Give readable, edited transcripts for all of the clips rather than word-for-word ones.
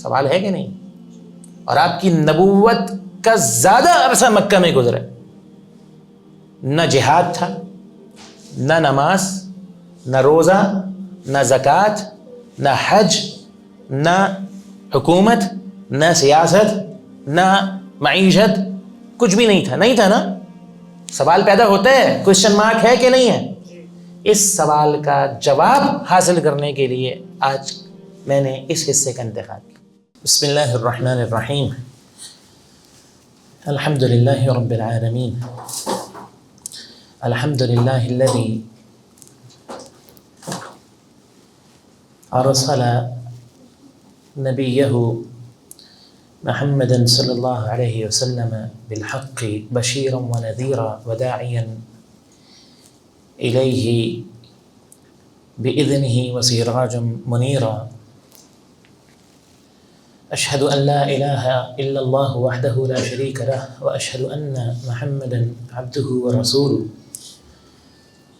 سوال ہے کہ نہیں؟ اور آپ کی نبوت کا زیادہ عرصہ مکہ میں گزرا، نہ جہاد تھا، نہ نماز، نہ روزہ، نہ زکوٰۃ، نہ حج، نہ حکومت، نہ سیاست، نہ معیشت، کچھ بھی نہیں تھا. نہیں تھا نا؟ سوال پیدا ہوتا ہے، کوشچن مارک ہے کہ نہیں ہے؟ اس سوال کا جواب حاصل کرنے کے لیے آج میں نے اس حصے کا انتخاب کیا. بسم اللہ الرحمن الرحیم. الحمد للہ رب العالمین. الحمد للہ الذی ارسل نبیہ محمد صلی اللہ علیہ وسلم بالحق بشیرا ونذیرا وداعیا الیہ بإذنہ وسراجا منیرا. اشہد ان لا الہ الا اللہ وحدہ لا شریک لہ واشہد ان محمدا عبدہ ورسولہ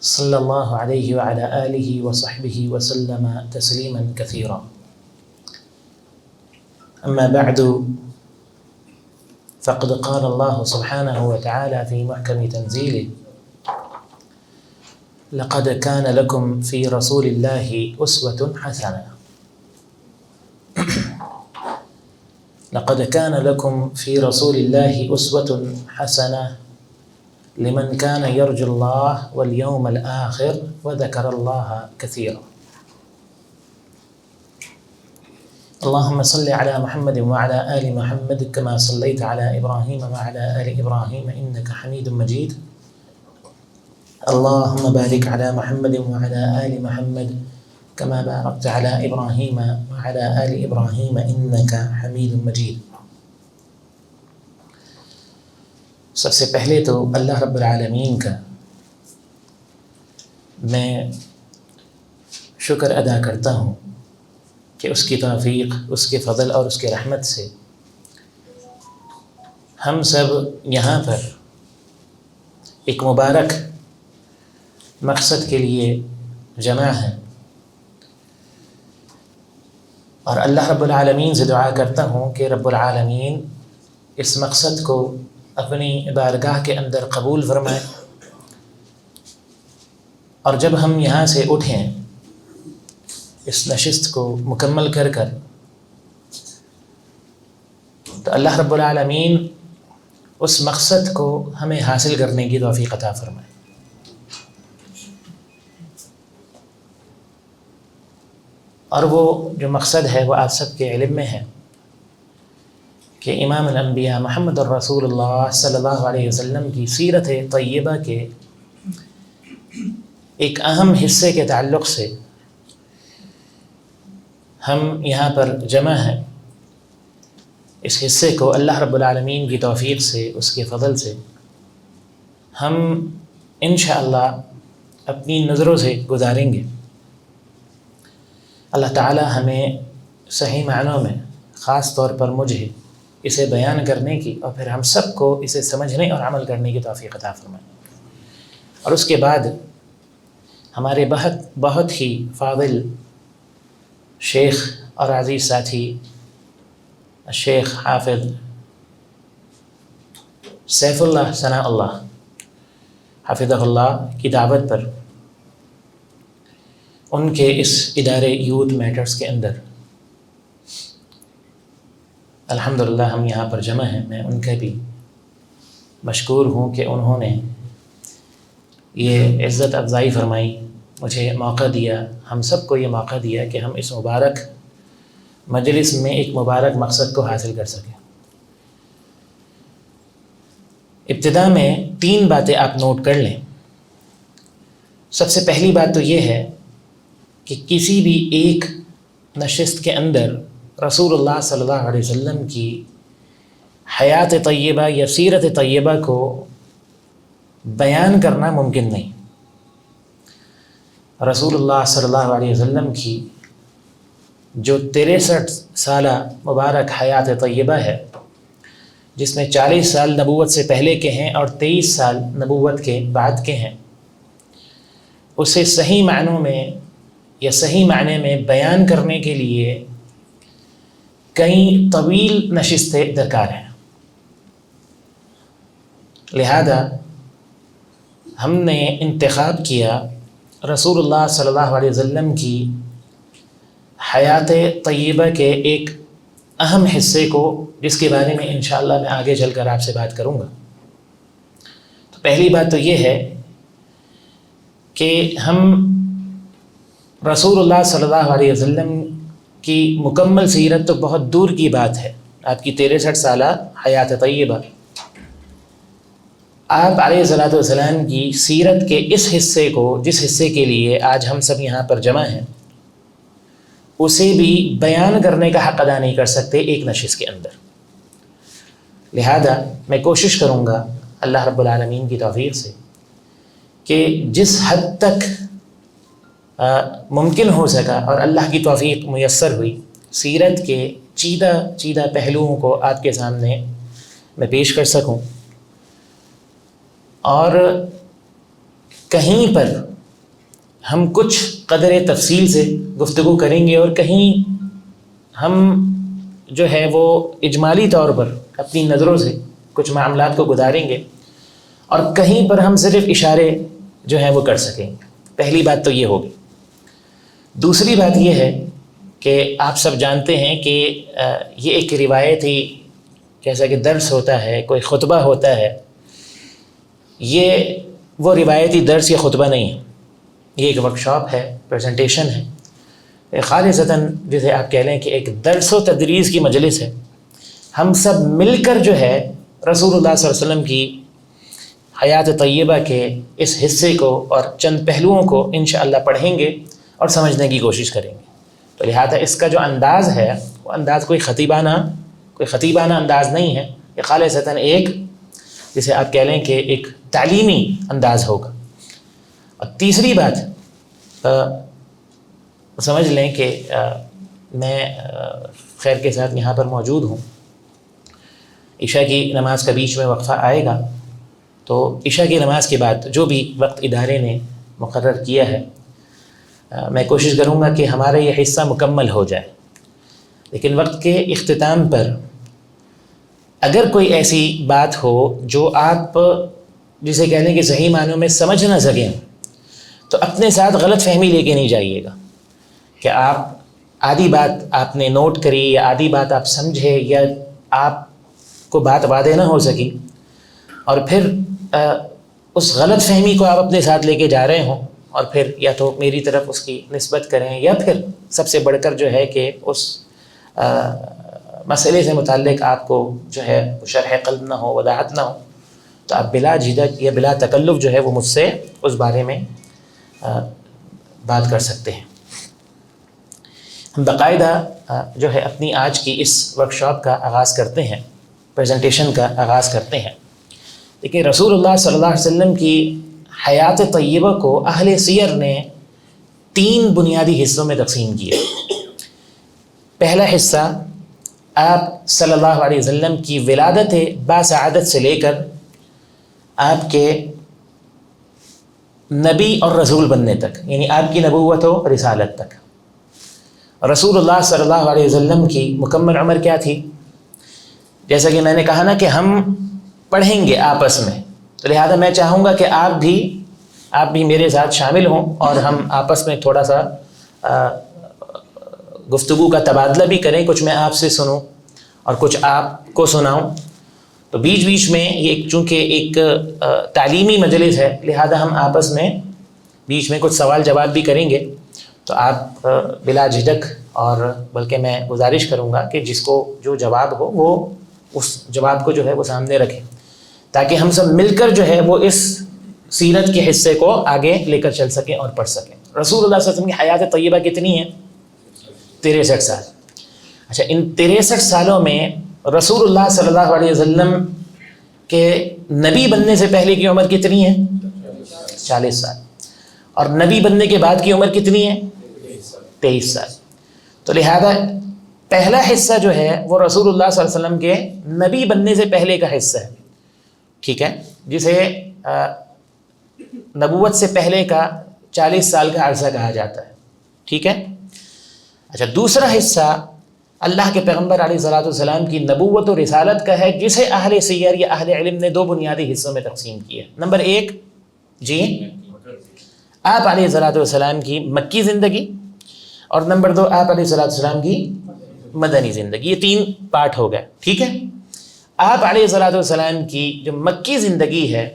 صلی اللہ علیہ وعلی آلہ وصحبہ وسلم تسلیما کثیرا. اما بعد فقد قال اللہ سبحانہ وتعالی فی محکم تنزیلہ لقد كان لكم في رسول الله أسوة حسنة. لقد كان لكم في رسول الله أسوة حسنة لمن كان يرجو الله واليوم الآخر وذكر الله كثيرا. اللهم صل على محمد وعلى آل محمد كما صليت على إبراهيم وعلى آل إبراهيم إنك حميد مجيد. اللهم بارك على محمد وعلى آل محمد كما باركت على إبراهيم وعلى آل إبراهيم إنك حميد مجيد. سب سے پہلے تو اللہ رب العالمین کا میں شکر ادا کرتا ہوں کہ اس کی توفیق، اس کے فضل اور اس کے رحمت سے ہم سب یہاں پر ایک مبارک مقصد کے لیے جمع ہیں، اور اللہ رب العالمین سے دعا کرتا ہوں کہ رب العالمین اس مقصد کو اپنی بارگاہ کے اندر قبول فرمائے، اور جب ہم یہاں سے اٹھیں اس نشست کو مکمل کر تو اللہ رب العالمین اس مقصد کو ہمیں حاصل کرنے کی توفیق عطا فرمائے. اور وہ جو مقصد ہے وہ آپ سب کے علم میں ہے کہ امام الانبیاء محمد الرسول اللہ صلی اللہ علیہ وسلم کی سیرت طیبہ کے ایک اہم حصے کے تعلق سے ہم یہاں پر جمع ہیں. اس حصے کو اللہ رب العالمین کی توفیق سے، اس کے فضل سے ہم انشاءاللہ اپنی نظروں سے گزاریں گے. اللہ تعالی ہمیں صحیح معنوں میں، خاص طور پر مجھے اسے بیان کرنے کی اور پھر ہم سب کو اسے سمجھنے اور عمل کرنے کی توفیق عطا فرمائے. اور اس کے بعد ہمارے بہت ہی فاضل شیخ اور عزیز ساتھی الشیخ حافظ سیف اللہ ثناء اللہ حفظہ اللہ کی دعوت پر ان کے اس ادارے یوتھ میٹرز کے اندر الحمدللہ ہم یہاں پر جمع ہیں. میں ان کے بھی مشکور ہوں کہ انہوں نے یہ عزت افزائی فرمائی، مجھے موقع دیا، ہم سب کو یہ موقع دیا کہ ہم اس مبارک مجلس میں ایک مبارک مقصد کو حاصل کر سکیں. ابتدا میں 3 باتیں آپ نوٹ کر لیں. سب سے پہلی بات تو یہ ہے کہ کسی بھی ایک نشست کے اندر رسول اللہ صلی اللہ علیہ وسلم کی حیات طیبہ یا سیرت طیبہ کو بیان کرنا ممکن نہیں. رسول اللہ صلی اللہ علیہ وسلم کی جو 63 سالہ مبارک حیات طیبہ ہے، جس میں 40 سال نبوت سے پہلے کے ہیں اور 23 سال نبوت کے بعد کے ہیں، اسے صحیح معنوں میں یا صحیح معنی میں بیان کرنے کے لیے کئی طویل نشستیں درکار ہیں، لہذا ہم نے انتخاب کیا رسول اللہ صلی اللہ علیہ وسلم کی حیات طیبہ کے ایک اہم حصے کو، جس کے بارے میں انشاءاللہ میں آگے چل کر آپ سے بات کروں گا۔ تو پہلی بات تو یہ ہے کہ ہم رسول اللہ صلی اللہ علیہ وسلم کی مکمل سیرت تو بہت دور کی بات ہے، آپ کی 63 سالہ حیات طیبہ، آپ علیہ الصلوۃ والسلام کی سیرت کے اس حصے کو، جس حصے کے لیے آج ہم سب یہاں پر جمع ہیں، اسے بھی بیان کرنے کا حق ادا نہیں کر سکتے ایک نشست کے اندر۔ لہذا میں کوشش کروں گا اللہ رب العالمین کی توفیق سے کہ جس حد تک ممکن ہو سکا اور اللہ کی توفیق میسر ہوئی، سیرت کے چیدہ پہلوؤں کو آپ کے سامنے میں پیش کر سکوں، اور کہیں پر ہم کچھ قدر تفصیل سے گفتگو کریں گے، اور کہیں ہم جو ہے وہ اجمالی طور پر اپنی نظروں سے کچھ معاملات کو گزاریں گے، اور کہیں پر ہم صرف اشارے جو ہیں وہ کر سکیں گے۔ پہلی بات تو یہ ہوگی۔ دوسری بات یہ ہے کہ آپ سب جانتے ہیں کہ یہ ایک روایتی، جیسا کہ درس ہوتا ہے، کوئی خطبہ ہوتا ہے، یہ وہ روایتی درس یا خطبہ نہیں ہے، یہ ایک ورکشاپ ہے، پریزنٹیشن ہے، خالصتاً جسے آپ کہہ لیں کہ ایک درس و تدریس کی مجلس ہے۔ ہم سب مل کر جو ہے رسول اللہ صلی اللہ علیہ وسلم کی حیات طیبہ کے اس حصے کو اور چند پہلوؤں کو انشاءاللہ پڑھیں گے اور سمجھنے کی کوشش کریں گے۔ تو لہذا اس کا جو انداز ہے وہ انداز کوئی خطیبانہ انداز نہیں ہے، یہ خالصتاً ایک، جسے آپ کہہ لیں کہ ایک تعلیمی انداز ہوگا۔ اور تیسری بات سمجھ لیں کہ میں خیر کے ساتھ یہاں پر موجود ہوں، عشاء کی نماز کا بیچ میں وقفہ آئے گا، تو عشاء کی نماز کے بعد جو بھی وقت ادارے نے مقرر کیا ہے، میں کوشش کروں گا کہ ہمارا یہ حصہ مکمل ہو جائے، لیکن وقت کے اختتام پر اگر کوئی ایسی بات ہو جو آپ جسے کہہ لیں کہ صحیح معنوں میں سمجھ نہ سکیں، تو اپنے ساتھ غلط فہمی لے کے نہیں جائیے گا کہ آپ آدھی بات آپ نے نوٹ کری یا آدھی بات آپ سمجھے یا آپ کو بات واضح نہ ہو سکی، اور پھر اس غلط فہمی کو آپ اپنے ساتھ لے کے جا رہے ہوں، اور پھر یا تو میری طرف اس کی نسبت کریں، یا پھر سب سے بڑھ کر جو ہے کہ اس مسئلے سے متعلق آپ کو جو ہے شرح قلب نہ ہو، وضاحت نہ ہو، تو آپ بلا جھجک یا بلا تکلف جو ہے وہ مجھ سے اس بارے میں بات کر سکتے ہیں۔ ہم باقاعدہ جو ہے اپنی آج کی اس ورکشاپ کا آغاز کرتے ہیں، پریزنٹیشن کا آغاز کرتے ہیں، لیکن رسول اللہ صلی اللہ علیہ وسلم کی حیات طیبہ کو اہل سیر نے 3 بنیادی حصوں میں تقسیم کیا۔ پہلا حصہ آپ صلی اللہ علیہ وسلم کی ولادت باسعادت سے لے کر آپ کے نبی اور رسول بننے تک، یعنی آپ کی نبوت و رسالت تک۔ رسول اللہ صلی اللہ علیہ وسلم کی مکمل عمر کیا تھی؟ جیسا کہ میں نے کہا نا کہ ہم پڑھیں گے آپس میں، تو لہذا میں چاہوں گا کہ آپ بھی میرے ساتھ شامل ہوں، اور ہم آپس میں تھوڑا سا گفتگو کا تبادلہ بھی کریں، کچھ میں آپ سے سنوں اور کچھ آپ کو سناؤں۔ تو بیچ بیچ میں یہ چونکہ ایک تعلیمی مجلس ہے، لہذا ہم آپس میں بیچ میں کچھ سوال جواب بھی کریں گے، تو آپ بلا جھجک، اور بلکہ میں گزارش کروں گا کہ جس کو جو جواب ہو وہ اس جواب کو جو ہے وہ سامنے رکھیں، تاکہ ہم سب مل کر جو ہے وہ اس سیرت کے حصے کو آگے لے کر چل سکیں اور پڑھ سکیں۔ رسول اللہ صلی اللہ علیہ وسلم کی حیات طیبہ کتنی ہے؟ 63 سال۔ اچھا، ان 63 سالوں میں رسول اللہ صلی اللہ علیہ وسلم کے نبی بننے سے پہلے کی عمر کتنی ہے؟ 40 سال۔ اور نبی بننے کے بعد کی عمر کتنی ہے؟ 23 سال۔ تو لہذا پہلا حصہ جو ہے وہ رسول اللہ صلی اللہ علیہ وسلم کے نبی بننے سے پہلے کا حصہ ہے، ٹھیک ہے، جسے نبوت سے پہلے کا 40 سال کا عرصہ کہا جاتا ہے، ٹھیک ہے۔ اچھا، دوسرا حصہ اللہ کے پیغمبر علیہ الصلوۃ والسلام کی نبوت و رسالت کا ہے، جسے اہل سیر یا اہل علم نے دو بنیادی حصوں میں تقسیم کیا ہے۔ نمبر ایک، جی آپ علیہ الصلوۃ والسلام کی مکی زندگی، اور نمبر دو آپ علیہ الصلوۃ والسلام کی مدنی زندگی۔ یہ تین پارٹ ہو گئے، ٹھیک ہے۔ آپ علیہ الصلوۃ والسلام کی جو مکی زندگی ہے،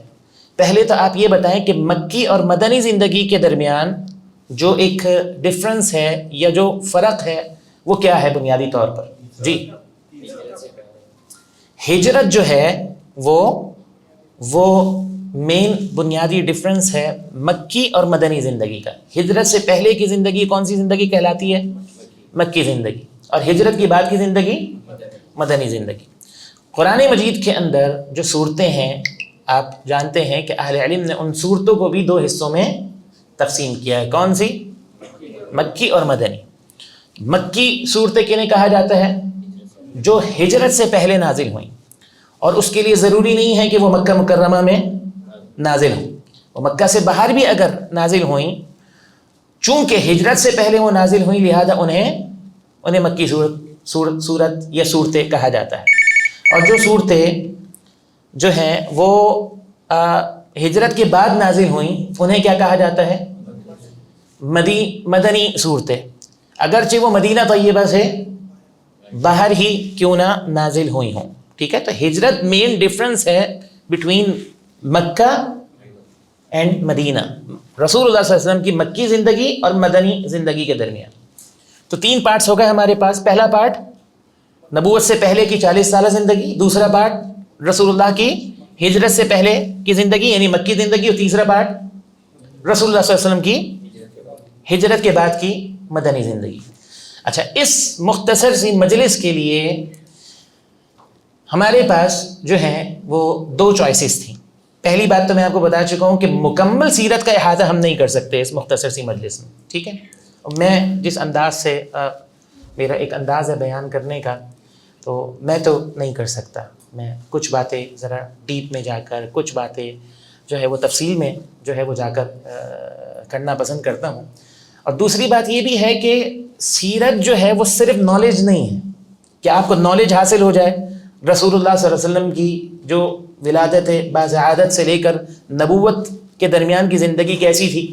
پہلے تو آپ یہ بتائیں کہ مکی اور مدنی زندگی کے درمیان جو ایک ڈفرنس ہے یا جو فرق ہے وہ کیا ہے بنیادی طور پر؟ جی، ہجرت جو ہے وہ مین بنیادی ڈفرنس ہے مکی اور مدنی زندگی کا۔ ہجرت سے پہلے کی زندگی کون سی زندگی کہلاتی ہے؟ مکی زندگی، اور ہجرت کی بعد کی زندگی مدنی زندگی۔ قرآن مجید کے اندر جو صورتیں ہیں، آپ جانتے ہیں کہ اہل علم نے ان صورتوں کو بھی دو حصوں میں تقسیم کیا ہے۔ کون سی؟ مکی اور مدنی۔ مکی صورتیں کنہیں کہا جاتا ہے؟ جو ہجرت سے پہلے نازل ہوئیں، اور اس کے لیے ضروری نہیں ہے کہ وہ مکہ مکرمہ میں نازل ہوں، وہ مکہ سے باہر بھی اگر نازل ہوئیں، چونکہ ہجرت سے پہلے وہ نازل ہوئیں لہذا انہیں مکی صورت یا صورتیں کہا جاتا ہے۔ اور جو صورتیں جو ہیں وہ ہجرت کے بعد نازل ہوئیں انہیں کیا کہا جاتا ہے؟ مدنی صورتیں، اگرچہ وہ مدینہ طیبہ سے باہر ہی کیوں نہ نازل ہوئی ہوں، ٹھیک ہے۔ تو ہجرت مین ڈفرنس ہے بٹوین مکہ اینڈ مدینہ، رسول اللہ صلی اللہ علیہ وسلم کی مکی زندگی اور مدنی زندگی کے درمیان۔ تو تین پارٹس ہو گئے ہمارے پاس۔ پہلا پارٹ نبوت سے پہلے کی 40 سالہ زندگی، دوسرا پارٹ رسول اللہ کی ہجرت سے پہلے کی زندگی یعنی مکی زندگی، اور تیسرا پارٹ رسول اللہ صلی اللہ علیہ وسلم کی ہجرت کے بعد کی مدنی زندگی۔ اچھا، اس مختصر سی مجلس کے لیے ہمارے پاس جو ہیں وہ دو چوائسز تھیں۔ پہلی بات تو میں آپ کو بتا چکا ہوں کہ مکمل سیرت کا احاطہ ہم نہیں کر سکتے اس مختصر سی مجلس میں، ٹھیک ہے۔ میں جس انداز سے میرا ایک انداز ہے بیان کرنے کا، تو میں تو نہیں کر سکتا۔ میں کچھ باتیں ذرا ڈیپ میں جا کر، کچھ باتیں جو ہے وہ تفصیل میں جو ہے وہ جا کر کرنا پسند کرتا ہوں۔ اور دوسری بات یہ بھی ہے کہ سیرت جو ہے وہ صرف نالج نہیں ہے کہ آپ کو نالج حاصل ہو جائے رسول اللہ صلی اللہ علیہ وسلم کی جو ولادت باضعادت سے لے کر نبوت کے درمیان کی زندگی کیسی تھی،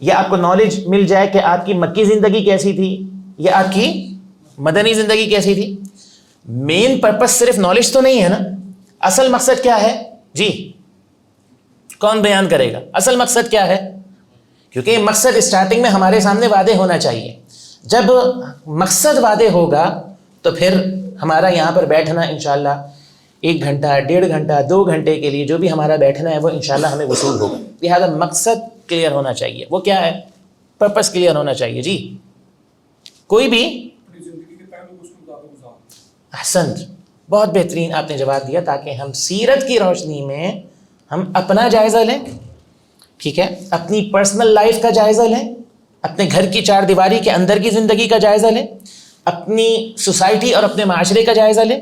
یا آپ کو نالج مل جائے کہ آپ کی مکی زندگی کیسی تھی یا آپ کی مدنی زندگی کیسی تھی۔ مین پرپس صرف نالج تو نہیں ہے نا، اصل مقصد کیا ہے؟ جی کون بیان کرے گا؟ اصل مقصد کیا ہے؟ کیونکہ یہ مقصد اسٹارٹنگ میں ہمارے سامنے واضح ہونا چاہیے۔ جب مقصد واضح ہوگا تو پھر ہمارا یہاں پر بیٹھنا انشاءاللہ 1 گھنٹہ 1.5 گھنٹہ 2 گھنٹے کے لیے جو بھی ہمارا بیٹھنا ہے وہ انشاءاللہ ہمیں وصول ہوگا۔ لہذا مقصد کلیئر ہونا چاہیے، وہ کیا ہے؟ پرپس کلیئر ہونا چاہیے۔ جی کوئی بھی؟ احسنت، بہت بہترین آپ نے جواب دیا، تاکہ ہم سیرت کی روشنی میں ہم اپنا جائزہ لیں، ٹھیک ہے، اپنی پرسنل لائف کا جائزہ لیں، اپنے گھر کی 4 دیواری کے اندر کی زندگی کا جائزہ لیں، اپنی سوسائٹی اور اپنے معاشرے کا جائزہ لیں،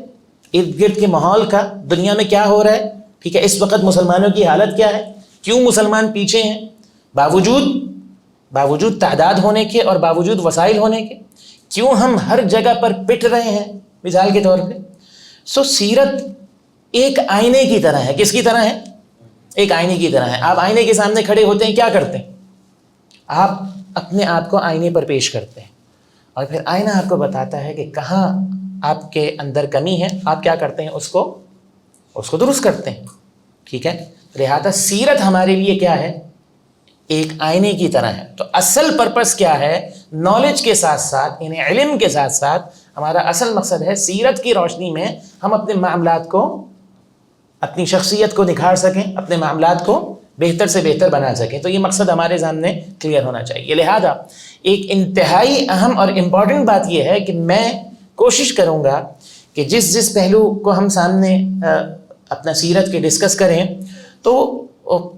ارد گرد کے ماحول کا، دنیا میں کیا ہو رہا ہے، ٹھیک ہے، اس وقت مسلمانوں کی حالت کیا ہے، کیوں مسلمان پیچھے ہیں، باوجود تعداد ہونے کے اور باوجود وسائل ہونے کے، کیوں ہم ہر جگہ پر پٹ رہے ہیں مثال کے طور پہ۔ سیرت ایک آئینے کی طرح ہے۔ کس کی طرح ہے؟ ایک آئینے کی طرح ہے۔ آپ آئینے کے سامنے کھڑے ہوتے ہیں، کیا کرتے ہیں؟ آپ اپنے آپ کو آئینے پر پیش کرتے ہیں، اور پھر آئینہ آپ کو بتاتا ہے کہ کہاں آپ کے اندر کمی ہے، آپ کیا کرتے ہیں؟ اس کو درست کرتے ہیں، ٹھیک ہے۔ لہذا سیرت ہمارے لیے کیا ہے؟ ایک آئینے کی طرح ہے۔ تو اصل پرپس کیا ہے؟ نالج کے ساتھ ساتھ، یعنی علم کے ساتھ ساتھ ہمارا اصل مقصد ہے سیرت کی روشنی میں ہم اپنے معاملات کو، اپنی شخصیت کو نکھار سکیں، اپنے معاملات کو بہتر سے بہتر بنا سکیں۔ تو یہ مقصد ہمارے سامنے کلیئر ہونا چاہیے۔ لہذا ایک انتہائی اہم اور امپورٹنٹ بات یہ ہے کہ میں کوشش کروں گا کہ جس پہلو کو ہم سامنے اپنا سیرت کے ڈسکس کریں، تو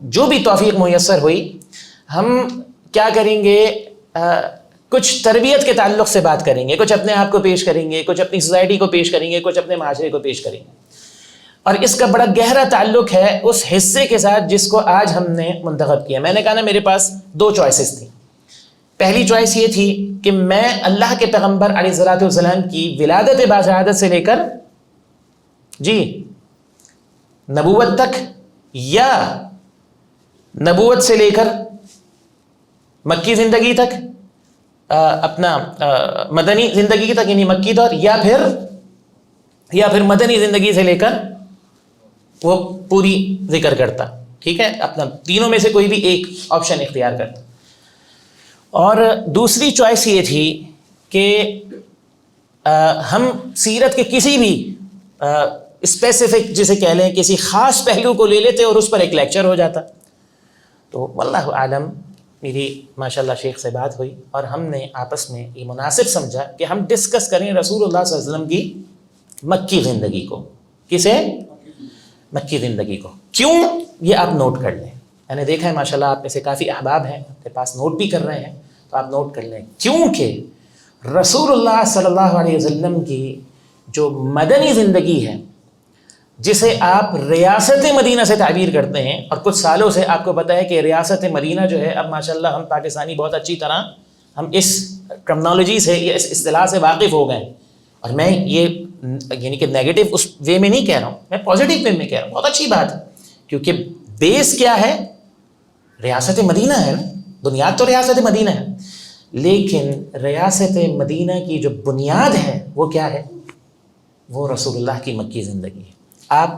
جو بھی توفیق میسر ہوئی ہم کیا کریں گے، کچھ تربیت کے تعلق سے بات کریں گے، کچھ اپنے آپ کو پیش کریں گے، کچھ اپنی سوسائٹی کو پیش کریں گے، کچھ اپنے معاشرے کو پیش کریں گے۔ اور اس کا بڑا گہرا تعلق ہے اس حصے کے ساتھ جس کو آج ہم نے منتخب کیا۔ میں نے کہا نا میرے پاس 2 چوائسز تھیں، پہلی چوائس یہ تھی کہ میں اللہ کے پیغمبر علیہ الصلوۃ والسلام کی ولادت بشہادت سے لے کر جی نبوت تک، یا نبوت سے لے کر مکی زندگی تک، اپنا مدنی زندگی تک یعنی مکی دور، یا پھر مدنی زندگی سے لے کر وہ پوری ذکر کرتا. ٹھیک ہے، اپنا تینوں میں سے کوئی بھی ایک آپشن اختیار کرتا. اور دوسری چوائس یہ تھی کہ ہم سیرت کے کسی بھی اسپیسیفک جسے کہہ لیں کسی خاص پہلو کو لے لیتے اور اس پر ایک لیکچر ہو جاتا. تو واللہ عالم میری ماشاءاللہ شیخ سے بات ہوئی اور ہم نے آپس میں یہ مناسب سمجھا کہ ہم ڈسکس کریں رسول اللہ صلی اللہ علیہ وسلم کی مکی زندگی کو. کسے؟ مکی زندگی کو. کیوں؟ یہ آپ نوٹ کر لیں. میں نے دیکھا ہے ماشاءاللہ آپ میں سے کافی احباب ہیں آپ کے پاس نوٹ بھی کر رہے ہیں، تو آپ نوٹ کر لیں. کیونکہ رسول اللہ صلی اللہ علیہ وسلم کی جو مدنی زندگی ہے، جسے آپ ریاست مدینہ سے تعبیر کرتے ہیں، اور کچھ سالوں سے آپ کو پتہ ہے کہ ریاست مدینہ جو ہے اب ماشاءاللہ ہم پاکستانی بہت اچھی طرح ہم اس ٹرمنالوجی سے یا اس اصطلاح سے واقف ہو گئے ہیں. اور میں یہ یعنی کہ نیگیٹو اس وے میں نہیں کہہ رہا ہوں، میں پازیٹیو وے میں کہہ رہا ہوں. بہت اچھی بات ہے، کیونکہ بیس کیا ہے؟ ریاست مدینہ ہے نا، بنیاد تو ریاست مدینہ ہے. لیکن ریاست مدینہ کی جو بنیاد ہے وہ کیا ہے؟ وہ رسول اللہ کی مکی زندگی ہے. آپ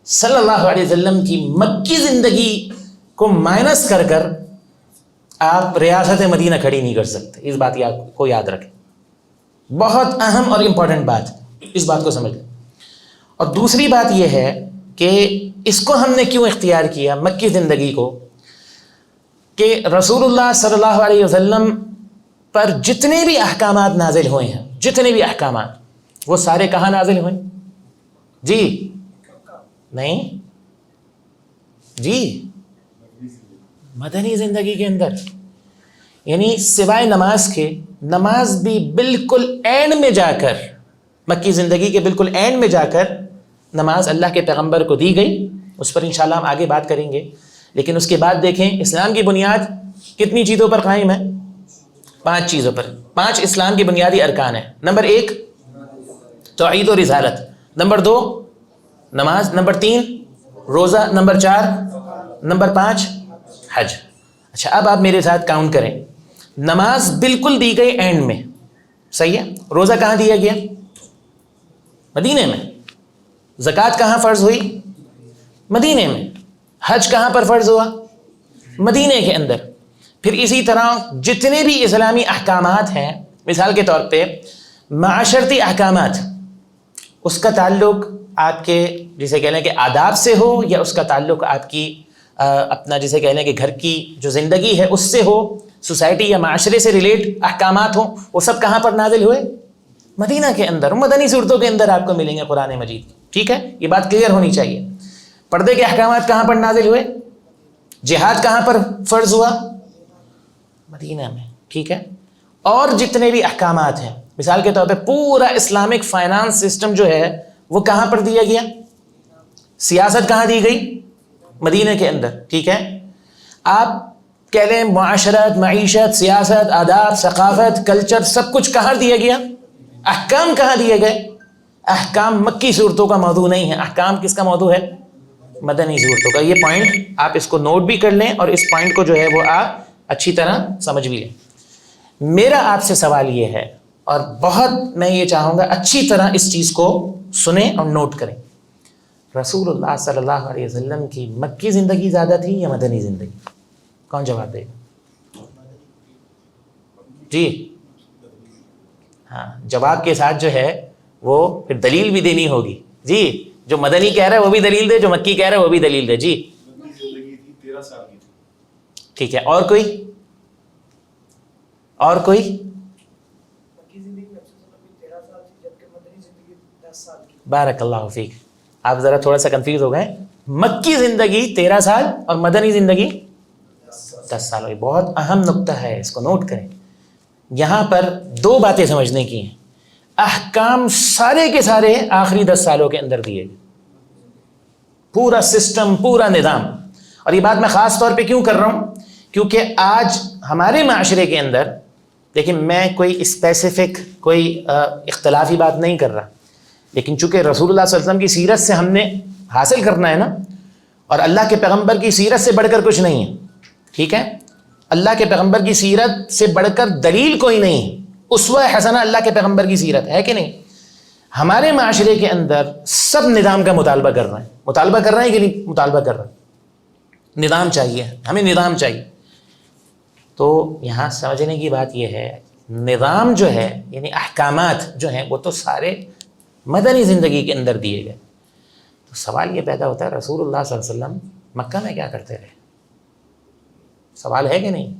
صلی اللہ علیہ وسلم کی مکی زندگی کو مائنس کر کر آپ ریاست مدینہ کھڑی نہیں کر سکتے. اس بات کو یاد رکھیں، بہت اہم اور امپورٹنٹ بات، اس بات کو سمجھ لیں. اور دوسری بات یہ ہے کہ اس کو ہم نے کیوں اختیار کیا مکی زندگی کو، کہ رسول اللہ صلی اللہ علیہ وسلم پر جتنے بھی احکامات نازل ہوئے ہیں، جتنے بھی احکامات، وہ سارے کہاں نازل ہوئے؟ جی نہیں جی مدنی زندگی کے اندر. یعنی سوائے نماز کے، نماز بھی بالکل اینڈ میں جا کر، مکی زندگی کے بالکل اینڈ میں جا کر نماز اللہ کے پیغمبر کو دی گئی. اس پر انشاءاللہ ہم آگے بات کریں گے. لیکن اس کے بعد دیکھیں اسلام کی بنیاد کتنی چیزوں پر قائم ہے؟ 5 چیزوں پر. 5 اسلام کی بنیادی ارکان ہیں. نمبر 1 توحید و رسالت، نمبر 2 نماز، نمبر 3 روزہ، نمبر 4 نمبر 5 حج. اچھا اب آپ میرے ساتھ کاؤنٹ کریں. نماز بالکل دی گئی اینڈ میں، صحیح ہے. روزہ کہاں دیا گیا؟ مدینے میں. زکوٰۃ کہاں فرض ہوئی؟ مدینے میں. حج کہاں پر فرض ہوا؟ مدینے کے اندر. پھر اسی طرح جتنے بھی اسلامی احکامات ہیں، مثال کے طور پہ معاشرتی احکامات، اس کا تعلق آپ کے جسے کہہ لیں کہ آداب سے ہو، یا اس کا تعلق آپ کی اپنا جسے کہہ لیں کہ گھر کی جو زندگی ہے اس سے ہو، سوسائٹی یا معاشرے سے ریلیٹ احکامات ہوں، وہ سب کہاں پر نازل ہوئے؟ مدینہ کے اندر. مدنی صورتوں کے اندر آپ کو ملیں گے قرآن مجید. ٹھیک ہے، یہ بات کلیئر ہونی چاہیے. پردے کے احکامات کہاں پر نازل ہوئے؟ جہاد کہاں پر فرض ہوا؟ مدینہ میں. ٹھیک ہے. اور جتنے بھی احکامات ہیں، مثال کے طور پہ پورا اسلامک فائنانس سسٹم جو ہے وہ کہاں پر دیا گیا؟ سیاست کہاں دی گئی؟ مدینہ کے اندر. ٹھیک ہے. آپ کہہ لیں معاشرت، معیشت، سیاست، آداب، ثقافت، کلچر، سب کچھ کہاں دیا گیا؟ احکام کہاں دیے گئے؟ احکام مکی صورتوں کا موضوع نہیں ہے. احکام کس کا موضوع ہے؟ مدنی صورتوں کا. یہ پوائنٹ آپ اس کو نوٹ بھی کر لیں اور اس پوائنٹ کو جو ہے وہ آپ اچھی طرح سمجھ بھی لیں. میرا آپ سے سوال یہ ہے، اور بہت میں یہ چاہوں گا اچھی طرح اس چیز کو سنیں اور نوٹ کریں. رسول اللہ صلی اللہ علیہ وسلم کی مکی زندگی زیادہ تھی یا مدنی زندگی؟ کون جواب دے گا؟ جی ہاں، جواب کے ساتھ جو ہے وہ پھر دلیل بھی دینی ہوگی. جی جو مدنی کہہ رہا ہے وہ بھی دلیل دے، جو مکی کہہ رہا ہے وہ بھی دلیل دے. جی 13 سال کی تھی. ٹھیک ہے. اور کوئی؟ اور کوئی؟ بارک اللہ فیک. آپ ذرا تھوڑا سا کنفیوز ہو گئے. مکی زندگی 13 سال اور مدنی زندگی 10 سال ہوئی. بہت اہم نقطہ ہے، اس کو نوٹ کریں. یہاں پر 2 باتیں سمجھنے کی ہیں. احکام سارے کے سارے آخری 10 سالوں کے اندر دیے گئے، پورا سسٹم، پورا نظام. اور یہ بات میں خاص طور پہ کیوں کر رہا ہوں کیونکہ آج ہمارے معاشرے کے اندر دیکھیں، میں کوئی اسپیسیفک کوئی اختلافی بات نہیں کر رہا، لیکن چونکہ رسول اللہ صلی اللہ علیہ وسلم کی سیرت سے ہم نے حاصل کرنا ہے نا، اور اللہ کے پیغمبر کی سیرت سے بڑھ کر کچھ نہیں ہے، ٹھیک ہے؟ اللہ کے پیغمبر کی سیرت سے بڑھ کر دلیل کوئی نہیں ہے، اسوہ حسنہ اللہ کے پیغمبر کی سیرت ہے کہ نہیں؟ ہمارے معاشرے کے اندر سب نظام کا مطالبہ کر رہے ہیں کہ نہیں مطالبہ کر رہے ہیں؟ نظام چاہیے، ہمیں نظام چاہیے۔ تو یہاں سمجھنے کی بات یہ ہے، نظام جو ہے یعنی احکامات جو ہیں وہ تو سارے مدنی زندگی کے اندر دیے گئے۔ تو سوال یہ پیدا ہوتا ہے، رسول اللہ صلی اللہ علیہ وسلم مکہ میں کیا کرتے رہے؟ سوال ہے کہ نہیں؟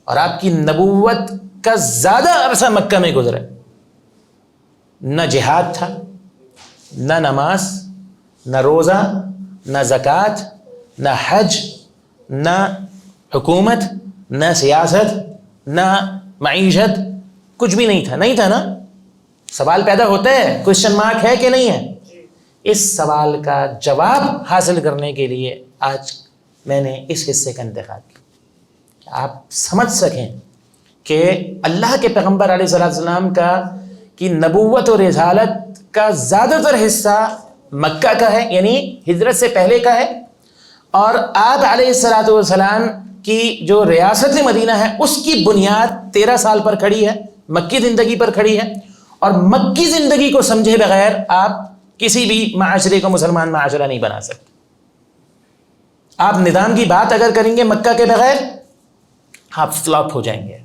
اور آپ کی نبوت کا زیادہ عرصہ مکہ میں گزرا، نہ جہاد تھا، نہ نماز، نہ روزہ، نہ زکوٰۃ، نہ حج، نہ حکومت، نہ سیاست، نہ معیشت، کچھ بھی نہیں تھا نا؟ سوال پیدا ہوتا ہے، کوشچن مارک ہے کہ نہیں ہے؟ اس سوال کا جواب حاصل کرنے کے لیے آج میں نے اس حصے کا انتخاب کیا کہ آپ سمجھ سکیں کہ اللہ کے پیغمبر علیہ السلام کی نبوت اور رسالت کا زیادہ تر حصہ مکہ کا ہے، یعنی ہجرت سے پہلے کا ہے، اور آپ علیہ السلام کی جو ریاست مدینہ ہے اس کی بنیاد 13 سال پر کھڑی ہے، مکی زندگی پر کھڑی ہے، اور مکی زندگی کو سمجھے بغیر آپ کسی بھی معاشرے کو مسلمان معاشرہ نہیں بنا سکتے۔ آپ نظام کی بات اگر کریں گے مکہ کے بغیر، آپ فلاپ ہو جائیں گے۔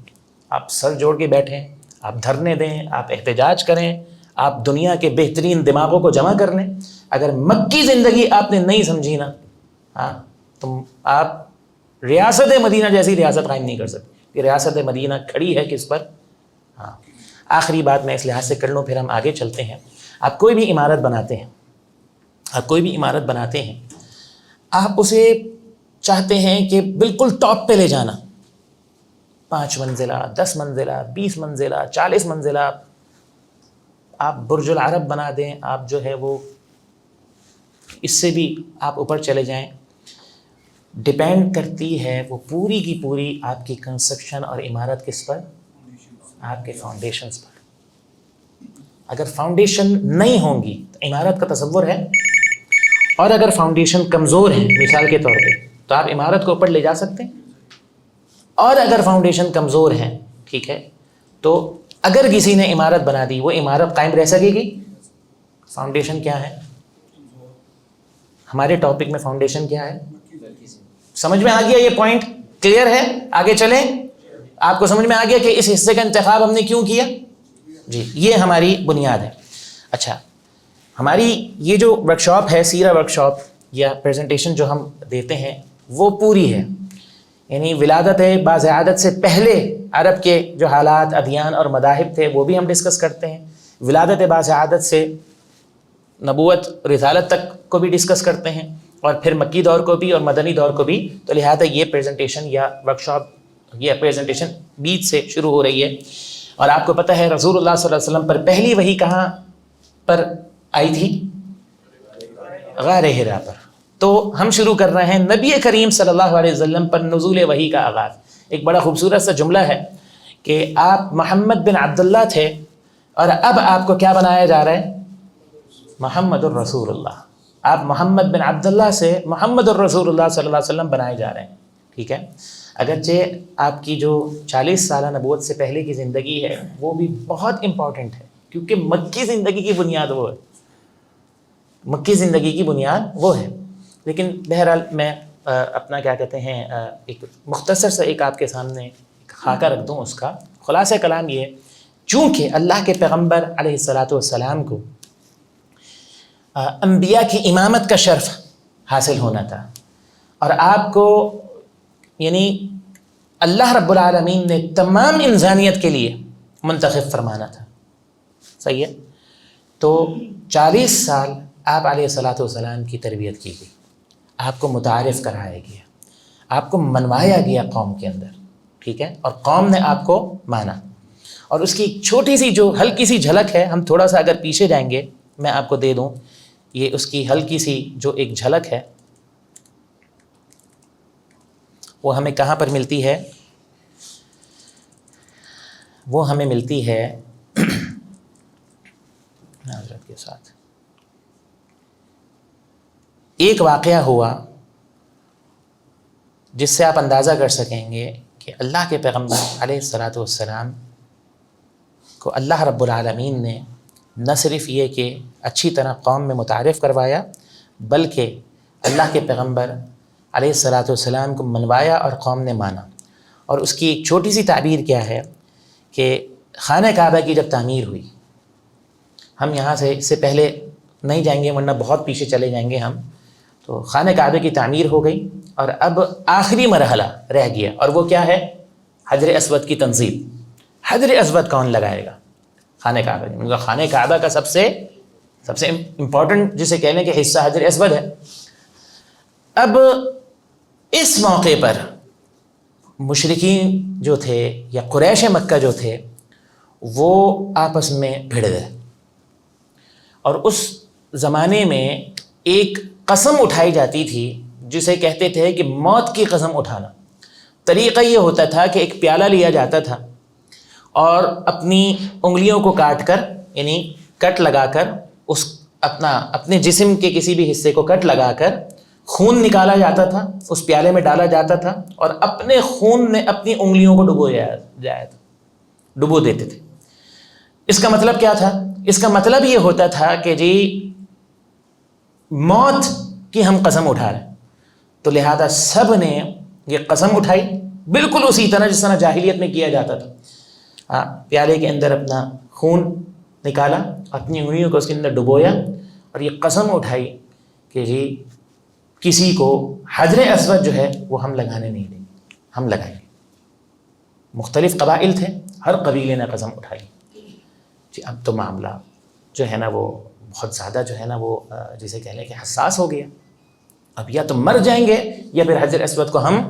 آپ سر جوڑ کے بیٹھیں، آپ دھرنے دیں، آپ احتجاج کریں، آپ دنیا کے بہترین دماغوں کو جمع کر لیں، اگر مکی زندگی آپ نے نہیں سمجھی نا، تو آپ ریاست مدینہ جیسی ریاست قائم نہیں کر سکتے کہ ریاست مدینہ کھڑی ہے کس پر؟ آخری بات میں اس لحاظ سے کر لوں، پھر ہم آگے چلتے ہیں۔ آپ کوئی بھی عمارت بناتے ہیں، آپ اسے چاہتے ہیں کہ بالکل ٹاپ پہ لے جانا، 5 منزلہ، 10 منزلہ، 20 منزلہ، 40 منزلہ، آپ برج العرب بنا دیں، آپ جو ہے وہ اس سے بھی آپ اوپر چلے جائیں، ڈپینڈ کرتی ہے وہ پوری کی پوری آپ کی کنسٹرکشن اور عمارت کس پر؟ آپ کے فاؤنڈیشنز پر۔ اگر فاؤنڈیشن نہیں ہوں گی تو عمارت کا تصور ہے، اور اگر فاؤنڈیشن کمزور ہے مثال کے طور پہ تو آپ عمارت کو اوپر لے جا سکتے ہیں، اور اگر فاؤنڈیشن کمزور ہے، ٹھیک ہے، تو اگر کسی نے عمارت بنا دی وہ عمارت قائم رہ سکے گی؟ فاؤنڈیشن کیا ہے؟ ہمارے ٹاپک میں فاؤنڈیشن کیا ہے؟ سمجھ میں آ گیا یہ پوائنٹ؟ کلیئر ہے؟ آگے چلیں۔ آپ کو سمجھ میں آ گیا کہ اس حصے کا انتخاب ہم نے کیوں کیا؟ جی، یہ ہماری بنیاد ہے۔ اچھا، ہماری یہ جو ورکشاپ ہے، سیرہ ورکشاپ یا پریزنٹیشن جو ہم دیتے ہیں وہ پوری ہے، یعنی ولادت باضعادت سے پہلے عرب کے جو حالات، ادیان اور مذاہب تھے وہ بھی ہم ڈسکس کرتے ہیں، ولادت باضعادت سے نبوت رسالت تک کو بھی ڈسکس کرتے ہیں، اور پھر مکی دور کو بھی اور مدنی دور کو بھی۔ تو لہٰذا یہ پریزنٹیشن یا ورکشاپ یا پریزنٹیشن بیچ سے شروع ہو رہی ہے۔ اور آپ کو پتہ ہے رسول اللہ صلی اللہ علیہ وسلم پر پہلی وحی کہاں پر آئی تھی؟ غار حرا پر۔ تو ہم شروع کر رہے ہیں نبی کریم صلی اللہ علیہ وسلم پر نزول وحی کا آغاز۔ ایک بڑا خوبصورت سا جملہ ہے کہ آپ محمد بن عبداللہ تھے اور اب آپ کو کیا بنایا جا رہا ہے؟ محمد الرسول اللہ۔ آپ محمد بن عبداللہ سے محمد الرسول اللہ صلی اللہ علیہ وسلم بنائے جا رہے ہیں، ٹھیک ہے؟ اگرچہ آپ کی جو 40 سالہ نبوت سے پہلے کی زندگی ہے وہ بھی بہت امپورٹنٹ ہے، کیونکہ مکی زندگی کی بنیاد وہ ہے، مکی زندگی کی بنیاد وہ ہے۔ لیکن بہرحال میں اپنا کیا کہتے ہیں ایک مختصر سا ایک آپ کے سامنے ایک خاکہ رکھ دوں اس کا۔ خلاصہ کلام یہ، چونکہ اللہ کے پیغمبر علیہ السلام کو انبیاء کی امامت کا شرف حاصل ہونا تھا، اور آپ کو یعنی اللہ رب العالمین نے تمام انسانیت کے لیے منتخب فرمانا تھا، صحیح ہے؟ تو 40 سال آپ علیہ السلام کی تربیت کی گئی، آپ کو متعارف کرایا گیا، آپ کو منوایا گیا قوم کے اندر، ٹھیک ہے؟ اور قوم نے آپ کو مانا۔ اور اس کی ایک چھوٹی سی جو ہلکی سی جھلک ہے، ہم تھوڑا سا اگر پیچھے جائیں گے میں آپ کو دے دوں، یہ اس کی ہلکی سی جو ایک جھلک ہے، وہ ہمیں کہاں پر ملتی ہے؟ وہ ہمیں ملتی ہے حضرت کے ساتھ ایک واقعہ ہوا جس سے آپ اندازہ کر سکیں گے کہ اللہ کے پیغمبر علیہ الصلاۃ والسلام کو اللہ رب العالمین نے نہ صرف یہ کہ اچھی طرح قوم میں متعارف کروایا، بلکہ اللہ کے پیغمبر علیہ الصلاۃ والسلام کو منوایا اور قوم نے مانا۔ اور اس کی ایک چھوٹی سی تعبیر کیا ہے کہ خانہ کعبہ کی جب تعمیر ہوئی، ہم یہاں سے اس سے پہلے نہیں جائیں گے ورنہ بہت پیچھے چلے جائیں گے ہم، تو خانہ کعبہ کی تعمیر ہو گئی اور اب آخری مرحلہ رہ گیا، اور وہ کیا ہے؟ حجر اسود کی تنصیب۔ حجر اسود کون لگائے گا؟ خانہ کعبہ کی، مطلب خانہ کعبہ کا سب سے امپورٹنٹ جسے کہہ لیں کہ حصہ حجر اسود ہے۔ اب اس موقع پر مشرکین جو تھے یا قریش مکہ جو تھے وہ آپس میں بھڑ گئے، اور اس زمانے میں ایک قسم اٹھائی جاتی تھی جسے کہتے تھے کہ موت کی قسم اٹھانا۔ طریقہ یہ ہوتا تھا کہ ایک پیالہ لیا جاتا تھا اور اپنی انگلیوں کو کاٹ کر، یعنی کٹ لگا کر، اپنے جسم کے کسی بھی حصے کو کٹ لگا کر خون نکالا جاتا تھا، اس پیالے میں ڈالا جاتا تھا اور اپنے خون نے اپنی انگلیوں کو ڈبو دیتے تھے۔ اس کا مطلب کیا تھا؟ اس کا مطلب یہ ہوتا تھا کہ جی موت کی ہم قسم اٹھا رہے ہیں، تو لہذا سب نے یہ قسم اٹھائی بالکل اسی طرح جس طرح جاہلیت میں کیا جاتا تھا۔ پیالے کے اندر اپنا خون نکالا، اپنی انگلیوں کو اس کے اندر ڈبویا اور یہ قسم اٹھائی کہ جی کسی کو حجر اسود جو ہے وہ ہم لگانے نہیں دیں گے، ہم لگائیں گے۔ مختلف قبائل تھے، ہر قبیلے نے قسم اٹھائی۔ جی اب تو معاملہ جو ہے نا وہ بہت زیادہ جو ہے نا وہ جسے کہہ لیں کہ حساس ہو گیا۔ اب یا تو مر جائیں گے یا پھر حجر اسود کو ہم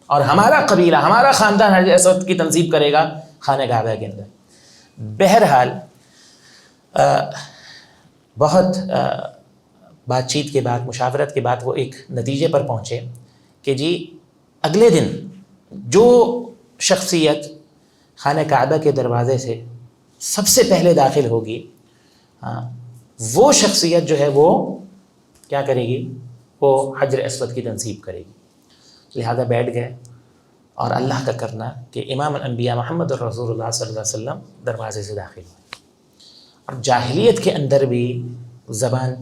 اور ہمارا قبیلہ، ہمارا خاندان حجر اسود کی تنصیب کرے گا خانہ کعبہ کے اندر۔ بہرحال بہت بات چیت کے بعد، مشاورت کے بعد وہ ایک نتیجے پر پہنچے کہ جی اگلے دن جو شخصیت خانہ کعبہ کے دروازے سے سب سے پہلے داخل ہوگی، وہ شخصیت جو ہے وہ کیا کرے گی؟ وہ حجر اسود کی تنصیب کرے گی۔ لہذا بیٹھ گئے اور اللہ کا کرنا کہ امام الانبیاء محمد الرسول اللہ صلی اللہ علیہ وسلم دروازے سے داخل ہوئے۔ اور جاہلیت کے اندر بھی زبان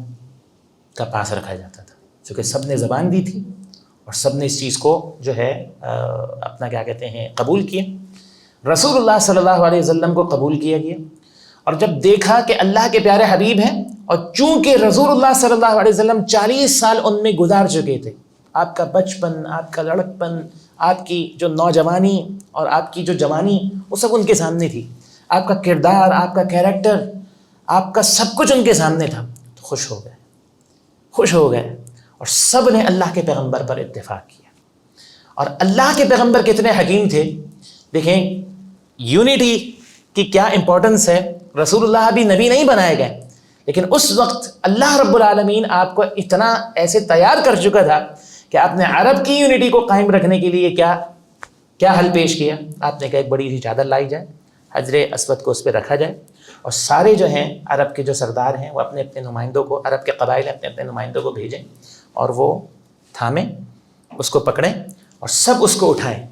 کا پاس رکھا جاتا تھا، چونکہ سب نے زبان دی تھی اور سب نے اس چیز کو جو ہے اپنا کیا کہتے ہیں قبول کیا۔ رسول اللہ صلی اللہ علیہ وسلم کو قبول کیا گیا، اور جب دیکھا کہ اللہ کے پیارے حبیب ہیں، اور چونکہ رسول اللہ صلی اللہ علیہ وسلم 40 سال ان میں گزار چکے تھے، آپ کا بچپن، آپ کا لڑکپن، آپ کی جو نوجوانی اور آپ کی جو جوانی وہ سب ان کے سامنے تھی، آپ کا کردار، آپ کا کیریکٹر، آپ کا سب کچھ ان کے سامنے تھا، تو خوش ہو گئے اور سب نے اللہ کے پیغمبر پر اتفاق کیا۔ اور اللہ کے پیغمبر کتنے حکیم تھے، دیکھیں یونٹی کی کیا امپورٹنس ہے۔ رسول اللہ ابھی نبی نہیں بنائے گئے، لیکن اس وقت اللہ رب العالمین آپ کو اتنا ایسے تیار کر چکا تھا کہ آپ نے عرب کی یونٹی کو قائم رکھنے کے لیے کیا حل پیش کیا؟ آپ نے کہا ایک بڑی سی چادر لائی جائے، حجر اسود کو اس پہ رکھا جائے، اور سارے جو ہیں عرب کے جو سردار ہیں وہ اپنے اپنے نمائندوں کو، عرب کے قبائل اپنے اپنے نمائندوں کو بھیجیں اور وہ تھامیں، اس کو پکڑیں اور سب اس کو اٹھائیں،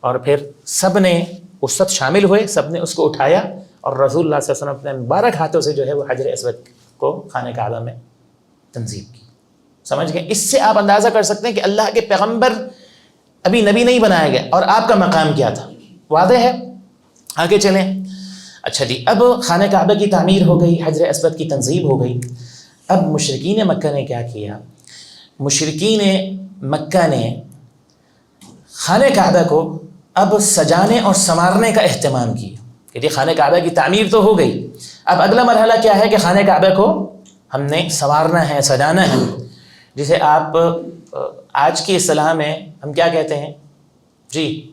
اور پھر سب نے اس وقت شامل ہوئے، سب نے اس کو اٹھایا اور رسول اللہ صلی اللہ علیہ وسلم اپنے مبارک ہاتھوں سے جو ہے وہ حجر اسود کو خانہ کعبہ میں تنصیب کی۔ سمجھ گئے؟ اس سے آپ اندازہ کر سکتے ہیں کہ اللہ کے پیغمبر ابھی نبی نہیں بنائے گئے اور آپ کا مقام کیا تھا۔ واضح ہے؟ آگے چلیں۔ اچھا جی، اب خانہ کعبہ کی تعمیر ہو گئی، حجر اسود کی تنصیب ہو گئی۔ اب مشرکین مکہ نے کیا کیا؟ مشرکین مکہ نے خانہ کعبہ کو اب سجانے اور سنوارنے کا اہتمام کیا کہ جی خانہ کعبہ کی تعمیر تو ہو گئی، اب اگلا مرحلہ کیا ہے کہ خانہ کعبہ کو ہم نے سنوارنا ہے، سجانا ہے، جسے آپ آج کی اصطلاح میں ہم کیا کہتے ہیں؟ جی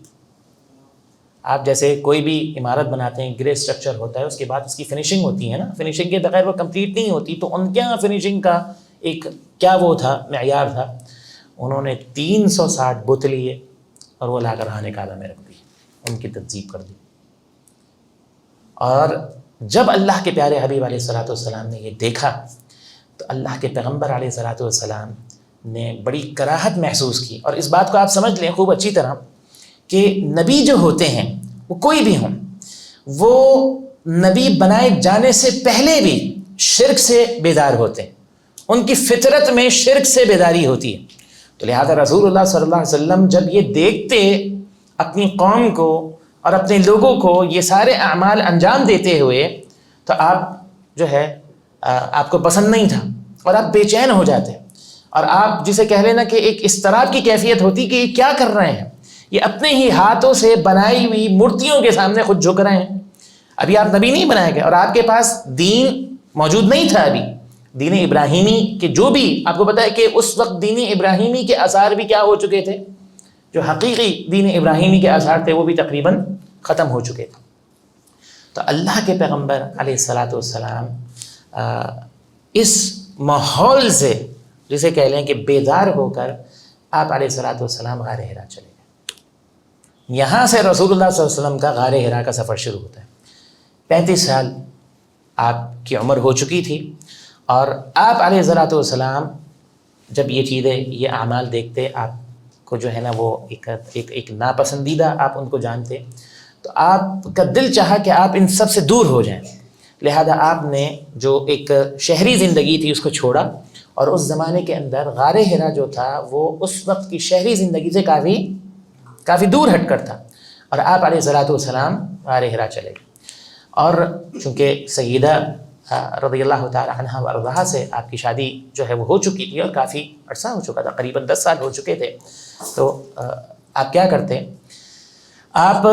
آپ جیسے کوئی بھی عمارت بناتے ہیں، گرے اسٹرکچر ہوتا ہے، اس کے بعد اس کی فنیشنگ ہوتی ہے نا، فنیشنگ کے بغیر وہ کمپلیٹ نہیں ہوتی، تو ان کے یہاں فنیشنگ کا ایک کیا وہ تھا، معیار تھا۔ انہوں نے 360 بت لیے اور وہ لا کر خانہ کعبہ میں رکھ دی، ان کی تکذیب کر دی۔ اور جب اللہ کے پیارے حبیب علیہ الصلوۃ والسلام نے یہ دیکھا تو اللہ کے پیغمبر علیہ الصلوۃ والسلام نے بڑی کراہت محسوس کی۔ اور اس بات کو آپ سمجھ لیں خوب اچھی طرح کہ نبی جو ہوتے ہیں وہ کوئی بھی ہوں، وہ نبی بنائے جانے سے پہلے بھی شرک سے بیدار ہوتے ہیں، ان کی فطرت میں شرک سے بیداری ہوتی ہے۔ تو لہذا رسول اللہ صلی اللہ علیہ وسلم جب یہ دیکھتے اپنی قوم کو اور اپنے لوگوں کو یہ سارے اعمال انجام دیتے ہوئے، تو آپ جو ہے آپ کو پسند نہیں تھا اور آپ بے چین ہو جاتے، اور آپ جسے کہہ لینا کہ ایک اضطراب کی کیفیت ہوتی کہ یہ کیا کر رہے ہیں، یہ اپنے ہی ہاتھوں سے بنائی ہوئی مورتیوں کے سامنے خود جھک رہے ہیں۔ ابھی آپ نبی نہیں بنائے گئے اور آپ کے پاس دین موجود نہیں تھا، ابھی دین ابراہیمی کے جو بھی آپ کو پتہ ہے کہ اس وقت دین ابراہیمی کے آثار بھی کیا ہو چکے تھے، جو حقیقی دین ابراہیمی کے آثار تھے وہ بھی تقریباً ختم ہو چکے تھے۔ تو اللہ کے پیغمبر علیہ الصلوۃ والسلام اس ماحول سے جسے کہہ لیں کہ بیدار ہو کر آپ علیہ الصلوۃ والسلام غار حرا چلے گئے۔ یہاں سے رسول اللہ صلی اللہ علیہ وسلم کا غار حرا کا سفر شروع ہوتا ہے۔ 35 سال آپ کی عمر ہو چکی تھی، اور آپ علیہ الصلوۃ والسلام جب یہ چیزیں یہ اعمال دیکھتے، آپ کو جو ہے نا وہ ایک ناپسندیدہ آپ ان کو جانتے، تو آپ کا دل چاہا کہ آپ ان سب سے دور ہو جائیں۔ لہذا آپ نے جو ایک شہری زندگی تھی اس کو چھوڑا، اور اس زمانے کے اندر غار حرا جو تھا وہ اس وقت کی شہری زندگی سے کافی دور ہٹ کر تھا، اور آپ علیہ الصلوۃ والسلام غار حرا چلے گئے۔ اور چونکہ سیدہ رضی اللہ تعالی عنہا وارضاہا سے آپ کی شادی جو ہے وہ ہو چکی تھی، اور کافی عرصہ ہو چکا تھا، قریباً 10 سال ہو چکے تھے، تو آپ کیا کرتے، آپ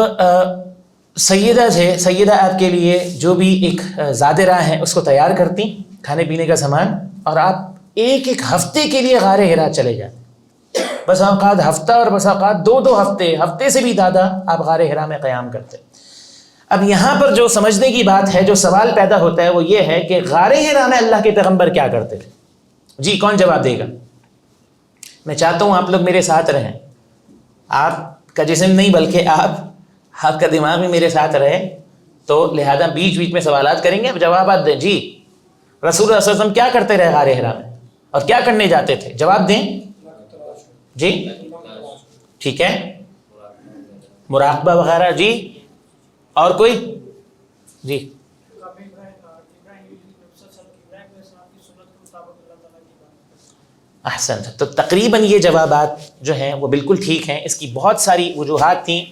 سیدہ آپ کے لیے جو بھی ایک زادرہ ہے اس کو تیار کرتی، کھانے پینے کا سامان، اور آپ ایک ہفتے کے لیے غار حرا چلے جاتے، بس اوقات ہفتہ اور بس اوقات 2 ہفتے سے بھی زیادہ آپ غار حرا میں قیام کرتے۔ اب یہاں پر جو سمجھنے کی بات ہے، جو سوال پیدا ہوتا ہے وہ یہ ہے کہ غار حرا میں اللہ کے پیغمبر کیا کرتے تھے؟ جی کون جواب دے گا؟ میں چاہتا ہوں آپ لوگ میرے ساتھ رہیں، آپ کا جسم نہیں بلکہ آپ کا دماغ بھی میرے ساتھ رہے، تو لہذا بیچ میں سوالات کریں گے، جوابات دیں۔ جی رسول اللہ صلی اللہ علیہ وسلم کیا کرتے رہے غار حرا میں، اور کیا کرنے جاتے تھے؟ جواب دیں جی، ٹھیک ہے، مراقبہ وغیرہ، جی اور کوئی؟ جی احسن، تو تقریباً یہ جوابات جو ہیں وہ بالکل ٹھیک ہیں۔ اس کی بہت ساری وجوہات تھیں،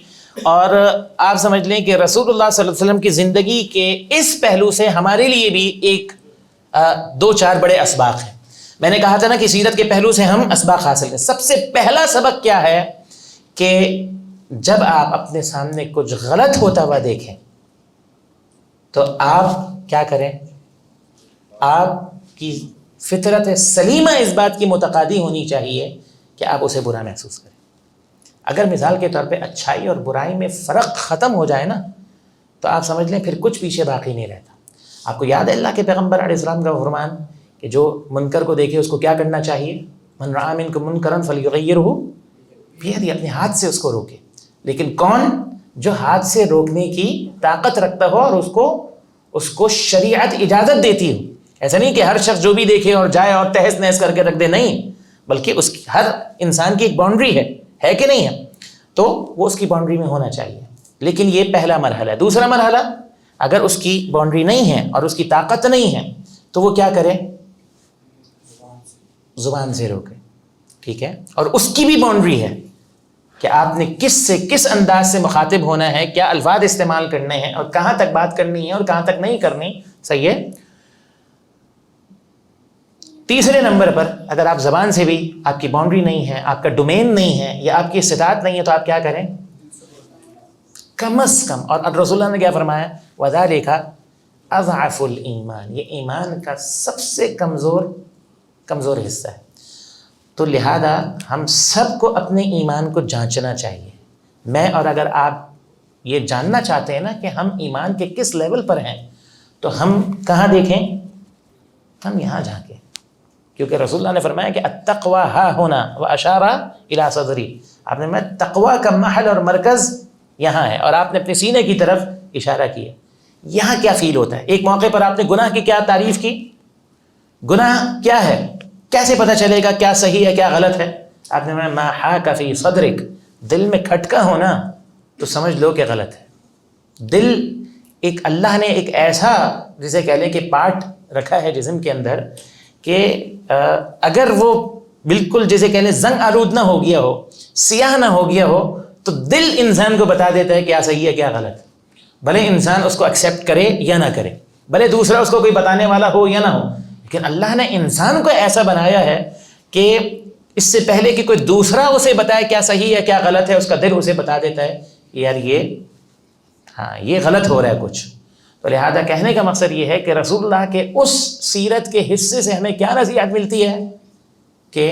اور آپ سمجھ لیں کہ رسول اللہ صلی اللہ علیہ وسلم کی زندگی کے اس پہلو سے ہمارے لیے بھی ایک 2-4 بڑے اسباق ہیں۔ میں نے کہا تھا نا کہ سیرت کے پہلو سے ہم اسباق حاصل کریں۔ سب سے پہلا سبق کیا ہے کہ جب آپ اپنے سامنے کچھ غلط ہوتا ہوا دیکھیں تو آپ کیا کریں؟ آپ کی فطرت سلیمہ اس بات کی متقاضی ہونی چاہیے کہ آپ اسے برا محسوس کریں۔ اگر مثال کے طور پہ اچھائی اور برائی میں فرق ختم ہو جائے نا، تو آپ سمجھ لیں پھر کچھ پیچھے باقی نہیں رہتا۔ آپ کو یاد ہے اللہ کے پیغمبر علیہ السلام کا فرمان کہ جو منکر کو دیکھے اس کو کیا کرنا چاہیے؟ من رأى منکم منکرا فلیغیرہ بیدہ، اپنے ہاتھ سے اس کو روکے۔ لیکن کون؟ جو ہاتھ سے روکنے کی طاقت رکھتا ہو اور اس کو شریعت اجازت دیتی ہو۔ ایسا نہیں کہ ہر شخص جو بھی دیکھے اور جائے اور تہس نہس کر کے رکھ دے، نہیں، بلکہ اس کی ہر انسان کی ایک باؤنڈری ہے کہ نہیں ہے، تو وہ اس کی باؤنڈری میں ہونا چاہیے۔ لیکن یہ پہلا مرحلہ ہے۔ دوسرا مرحلہ، اگر اس کی باؤنڈری نہیں ہے اور اس کی طاقت نہیں ہے تو وہ کیا کرے؟ زبان سے روکے، ٹھیک ہے؟ اور اس کی بھی باؤنڈری ہے کہ آپ نے کس انداز سے مخاطب ہونا ہے، کیا الفاظ استعمال کرنے ہیں، اور کہاں تک بات کرنی ہے اور کہاں تک نہیں کرنی، صحیح ہے؟ تیسرے نمبر پر اگر آپ زبان سے بھی آپ کی باؤنڈری نہیں ہے، آپ کا ڈومین نہیں ہے، یا آپ کی استطاعت نہیں ہے، تو آپ کیا کریں؟ کم از کم، اور رسول اللہ نے کیا فرمایا؟ وَذَلِكَ اضعف الایمان، یہ ایمان کا سب سے کمزور حصہ ہے۔ تو لہذا ہم سب کو اپنے ایمان کو جانچنا چاہیے۔ میں اور اگر آپ یہ جاننا چاہتے ہیں نا کہ ہم ایمان کے کس لیول پر ہیں، تو ہم کہاں دیکھیں؟ ہم یہاں جھانکیں، کیونکہ رسول اللہ نے فرمایا کہ التقوی ہا ہونا واشارہ الی صدری، آپ نے میں تقوی کا محل اور مرکز یہاں ہے، اور آپ نے اپنے سینے کی طرف اشارہ کیا. یہاں کیا فیل ہوتا ہے؟ ایک موقع پر آپ نے گناہ کی کیا تعریف کی، گناہ کیا ہے، کیسے پتہ چلے گا کیا صحیح ہے کیا غلط ہے؟ آپ نے میں ما حاک فی صدرک، دل میں کھٹکا ہونا تو سمجھ لو کہ غلط ہے. دل ایک اللہ نے ایک ایسا جسے کہہ لیں کہ پارٹ رکھا ہے جسم کے اندر کہ اگر وہ بالکل جسے کہہ لیں زنگ آلود نہ ہو گیا ہو، سیاہ نہ ہو گیا ہو، تو دل انسان کو بتا دیتا ہے کیا صحیح ہے کیا غلط ہے، بھلے انسان اس کو ایکسیپٹ کرے یا نہ کرے، بھلے دوسرا اس کو کوئی بتانے والا ہو یا نہ ہو. لیکن اللہ نے انسان کو ایسا بنایا ہے کہ اس سے پہلے کہ کوئی دوسرا اسے بتائے کیا صحیح ہے کیا غلط ہے، اس کا دل اسے بتا دیتا ہے کہ یار یہ غلط ہو رہا ہے کچھ. تو لہذا کہنے کا مقصد یہ ہے کہ رسول اللہ کے اس سیرت کے حصے سے ہمیں کیا نصیحت ملتی ہے کہ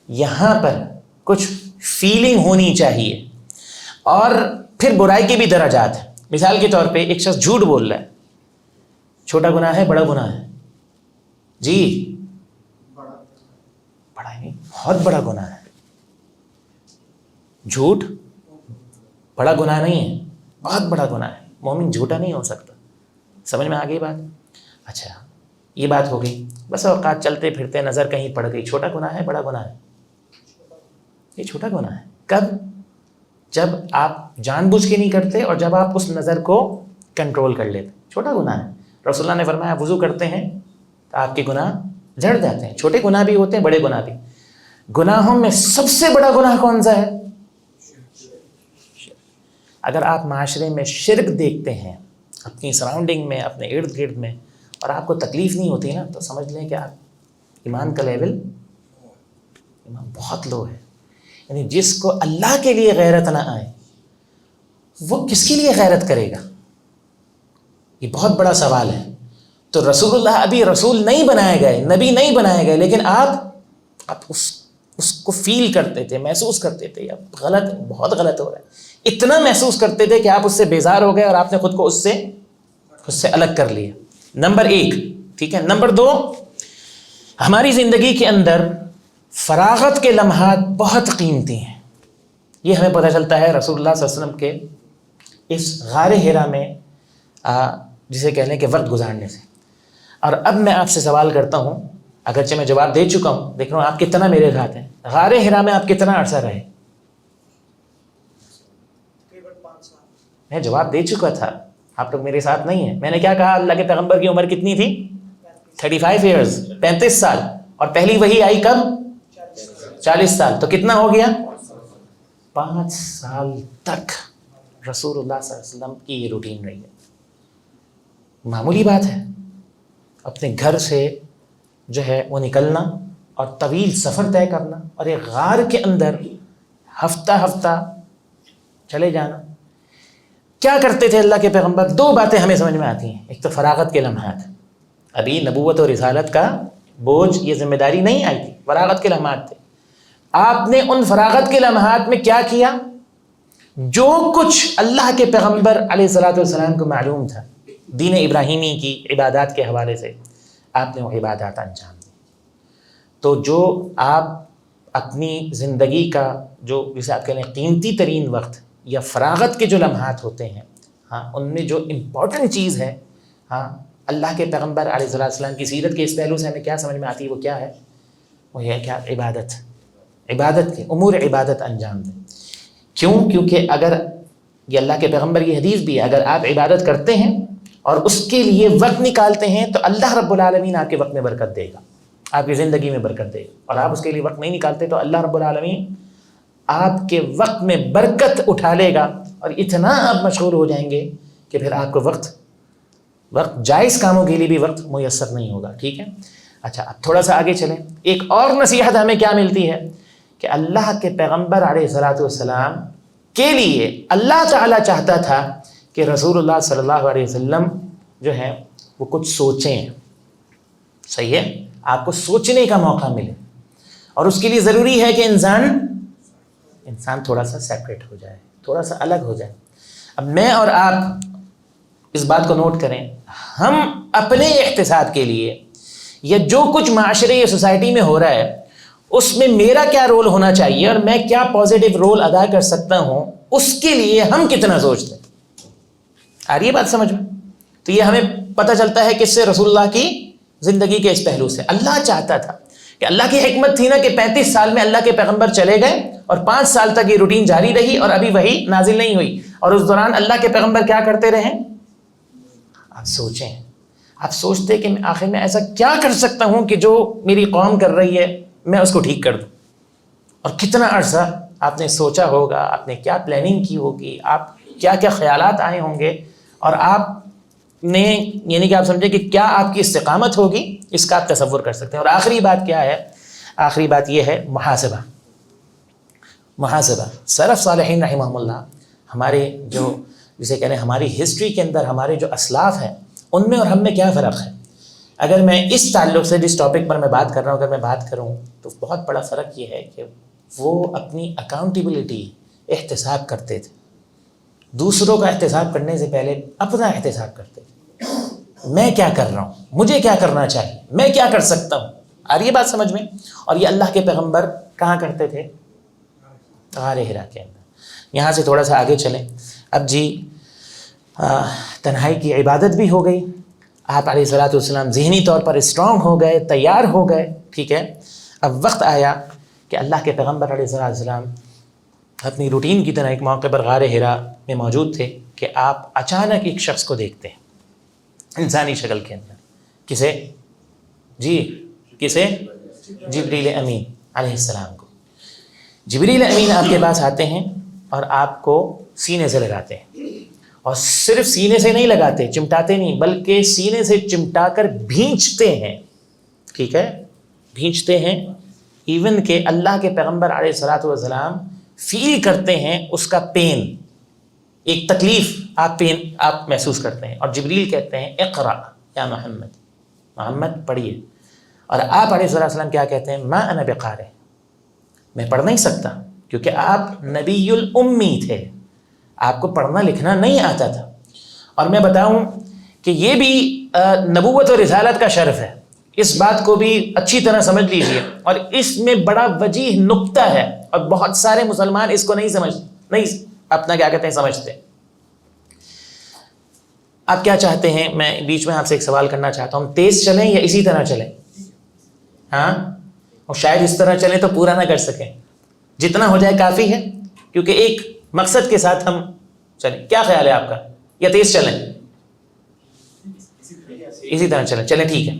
یہاں پر کچھ فیلنگ ہونی چاہیے. اور پھر برائی کے بھی درجات ہیں. مثال کے طور پہ ایک شخص جھوٹ بول رہا ہے، چھوٹا گناہ ہے بڑا گناہ ہے؟ جی بڑا نہیں، بہت بڑا گناہ ہے. جھوٹ بڑا گناہ نہیں ہے، بہت بڑا گناہ ہے. مومن جھوٹا نہیں ہو سکتا. سمجھ میں آ گئی بات؟ اچھا یہ بات ہو گئی. بس اوقات چلتے پھرتے نظر کہیں پڑ گئی، چھوٹا گناہ ہے بڑا گناہ ہے؟ یہ چھوٹا گناہ ہے. کب؟ جب آپ جان بوجھ کے نہیں کرتے اور جب آپ اس نظر کو کنٹرول کر لیتے. چھوٹا گناہ ہے. رسول اللہ نے فرمایا وضو کرتے ہیں تو آپ کے گناہ جھڑ جاتے ہیں. چھوٹے گناہ بھی ہوتے ہیں بڑے گناہ بھی. گناہوں میں سب سے بڑا گناہ کون سا ہے؟ اگر آپ معاشرے میں شرک دیکھتے ہیں اپنی سراؤنڈنگ میں، اپنے ارد گرد میں، اور آپ کو تکلیف نہیں ہوتی نا، تو سمجھ لیں کہ آپ ایمان کا لیول ایمان بہت لو ہے. یعنی جس کو اللہ کے لیے غیرت نہ آئے وہ کس کے لیے غیرت کرے گا؟ یہ بہت بڑا سوال ہے. تو رسول اللہ ابھی رسول نہیں بنائے گئے، نبی نہیں بنائے گئے، لیکن آپ اس کو فیل کرتے تھے، محسوس کرتے تھے اب غلط، بہت غلط ہو رہا ہے. اتنا محسوس کرتے تھے کہ آپ اس سے بیزار ہو گئے اور آپ نے خود کو اس سے الگ کر لیا. نمبر 1 ٹھیک ہے. نمبر 2، ہماری زندگی کے اندر فراغت کے لمحات بہت قیمتی ہیں. یہ ہمیں پتہ چلتا ہے رسول اللہ صلی اللہ علیہ وسلم کے اس غار حرا میں جسے کہہ لیں کہ وقت گزارنے سے. اور اب میں آپ سے سوال کرتا ہوں، اگرچہ میں جواب دے چکا ہوں، دیکھ رہا ہوں آپ کتنا میرے ساتھ ہیں. غار حرا میں آپ کتنا عرصہ رہے؟ میں جواب دے چکا تھا، آپ لوگ میرے ساتھ نہیں ہیں. میں نے کیا کہا؟ اللہ کے پیغمبر کی عمر کتنی تھی؟ 35 ایئرز، 35 سال. اور پہلی وحی آئی کب؟ 40 سال. تو کتنا ہو گیا؟ 5 سال تک رسول اللہ صلی اللہ علیہ وسلم کی یہ روٹین رہی ہے. معمولی بات ہے اپنے گھر سے جو ہے وہ نکلنا اور طویل سفر طے کرنا، اور ایک غار کے اندر ہفتہ چلے جانا. کیا کرتے تھے اللہ کے پیغمبر؟ 2 باتیں ہمیں سمجھ میں آتی ہیں. ایک تو فراغت کے لمحات، ابھی نبوت اور رسالت کا بوجھ، یہ ذمہ داری نہیں آئی تھی، فراغت کے لمحات تھے. آپ نے ان فراغت کے لمحات میں کیا کیا؟ جو کچھ اللہ کے پیغمبر علیہ الصلوۃ والسلام کو معلوم تھا دین ابراہیمی کی عبادات کے حوالے سے، آپ نے وہ عبادات انجام دی. تو جو آپ اپنی زندگی کا جو جسے آپ کہہ لیں قیمتی ترین وقت یا فراغت کے جو لمحات ہوتے ہیں، ان میں جو امپورٹنٹ چیز ہے، اللہ کے پیغمبر علیہ الصلوۃ والسلام کی سیرت کے اس پہلو سے ہمیں کیا سمجھ میں آتی ہے؟ وہ کیا ہے؟ وہ یہ ہے کہ آپ عبادت کے امور عبادت انجام دیں. کیوں؟ کیونکہ اگر یہ اللہ کے پیغمبر کی حدیث بھی ہے، اگر آپ عبادت کرتے ہیں اور اس کے لیے وقت نکالتے ہیں تو اللہ رب العالمین آپ کے وقت میں برکت دے گا، آپ کی زندگی میں برکت دے گا. اور آپ اس کے لیے وقت نہیں نکالتے تو اللہ رب العالمین آپ کے وقت میں برکت اٹھا لے گا، اور اتنا آپ مشغول ہو جائیں گے کہ پھر آپ کو وقت جائز کاموں کے لیے بھی وقت میسر نہیں ہوگا. ٹھیک ہے. اچھا اب تھوڑا سا آگے چلیں. ایک اور نصیحت ہمیں کیا ملتی ہے کہ اللہ کے پیغمبر علیہ الصلوۃ والسلام کے لیے اللہ تعالیٰ چاہتا تھا کہ رسول اللہ صلی اللہ علیہ وسلم جو ہے وہ کچھ سوچیں. صحیح ہے، آپ کو سوچنے کا موقع ملے، اور اس کے لیے ضروری ہے کہ انسان تھوڑا سا سیپریٹ ہو جائے، تھوڑا سا الگ ہو جائے. اب میں اور آپ اس بات کو نوٹ کریں، ہم اپنے اقتصاد کے لیے یا جو کچھ معاشرے یا سوسائٹی میں ہو رہا ہے اس میں میرا کیا رول ہونا چاہیے اور میں کیا پازیٹیو رول ادا کر سکتا ہوں، اس کے لیے ہم کتنا سوچتے ہیں. آ رہی ہے بات سمجھ میں؟ تو یہ ہمیں پتہ چلتا ہے کس سے؟ رسول اللہ کی زندگی کے اس پہلو سے. اللہ چاہتا تھا کہ اللہ کی حکمت تھی نا کہ 35 سال میں اللہ کے پیغمبر چلے گئے اور 5 سال تک یہ روٹین جاری رہی اور ابھی وہی نازل نہیں ہوئی، اور اس دوران اللہ کے پیغمبر کیا کرتے رہے؟ آپ سوچیں، آپ سوچتے کہ میں آخر میں ایسا کیا کر سکتا ہوں کہ جو میری قوم کر رہی ہے میں اس کو ٹھیک کر دوں. اور کتنا عرصہ آپ نے سوچا ہوگا، آپ نے کیا پلاننگ کی ہوگی، آپ کیا کیا خیالات آئے ہوں گے، اور آپ نے یعنی کہ آپ سمجھے کہ کیا آپ کی استقامت ہوگی، اس کا آپ تصور کر سکتے ہیں. اور آخری بات کیا ہے؟ آخری بات یہ ہے محاسبہ. محاسبہ. سلف صالحین رحمہم اللہ، ہمارے جو جسے کہہ رہے ہیں ہماری ہسٹری کے اندر ہمارے جو اسلاف ہیں، ان میں اور ہم میں کیا فرق ہے؟ اگر میں اس تعلق سے جس ٹاپک پر میں بات کر رہا ہوں اگر میں بات کروں تو بہت بڑا فرق یہ ہے کہ وہ اپنی اکاؤنٹیبلٹی احتساب کرتے تھے. دوسروں کا احتساب کرنے سے پہلے اپنا احتساب کرتے تھے. میں کیا کر رہا ہوں، مجھے کیا کرنا چاہیے، میں کیا کر سکتا ہوں. آ رہی ہے بات سمجھ میں؟ اور یہ اللہ کے پیغمبر کہاں کرتے تھے؟ غار حرا کے اندر. یہاں سے تھوڑا سا آگے چلیں. اب جی تنہائی کی عبادت بھی ہو گئی، آپ علیہ الصلوۃ والسلام ذہنی طور پر اسٹرانگ ہو گئے، تیار ہو گئے، ٹھیک ہے. اب وقت آیا کہ اللہ کے پیغمبر علیہ الصلوۃ والسلام اپنی روٹین کی طرح ایک موقع پر غار حرا میں موجود تھے کہ آپ اچانک ایک شخص کو دیکھتے ہیں انسانی شکل کے اندر. کسے؟ جی کسے؟ جبریل امین علیہ السلام کو. جبریل امین آپ کے پاس آتے ہیں اور آپ کو سینے سے لگاتے ہیں، اور صرف سینے سے نہیں لگاتے، چمٹاتے نہیں، بلکہ سینے سے چمٹا کر بھینچتے ہیں. ٹھیک ہے، بھینچتے ہیں. ایون کہ اللہ کے پیغمبر علیہ الصلوۃ والسلام فیل کرتے ہیں اس کا پین، ایک تکلیف آپ محسوس کرتے ہیں. اور جبریل کہتے ہیں اقرا یا محمد، محمد پڑھیے. اور آپ علیہ الصلوۃ والسلام کیا کہتے ہیں؟ ما انا بقارئ، میں پڑھ نہیں سکتا، کیونکہ آپ نبی الامی تھے، آپ کو پڑھنا لکھنا نہیں آتا تھا. اور میں بتاؤں کہ یہ بھی نبوت و رسالت کا شرف ہے، اس بات کو بھی اچھی طرح سمجھ لیجئے. اور اس میں بڑا وجیح نکتہ ہے، اور بہت سارے مسلمان اس کو نہیں اپنا کیا کہتے ہیں سمجھتے. آپ کیا چاہتے ہیں؟ میں بیچ میں آپ سے ایک سوال کرنا چاہتا ہوں، تیز چلیں یا اسی طرح چلیں؟ ہاں، اور شاید اس طرح چلیں تو پورا نہ کر سکیں، جتنا ہو جائے کافی ہے، کیونکہ ایک مقصد کے ساتھ ہم چلیں. کیا خیال ہے آپ کا؟ یا تیز چلیں؟ اسی طرح چلیں. چلیں ٹھیک ہے.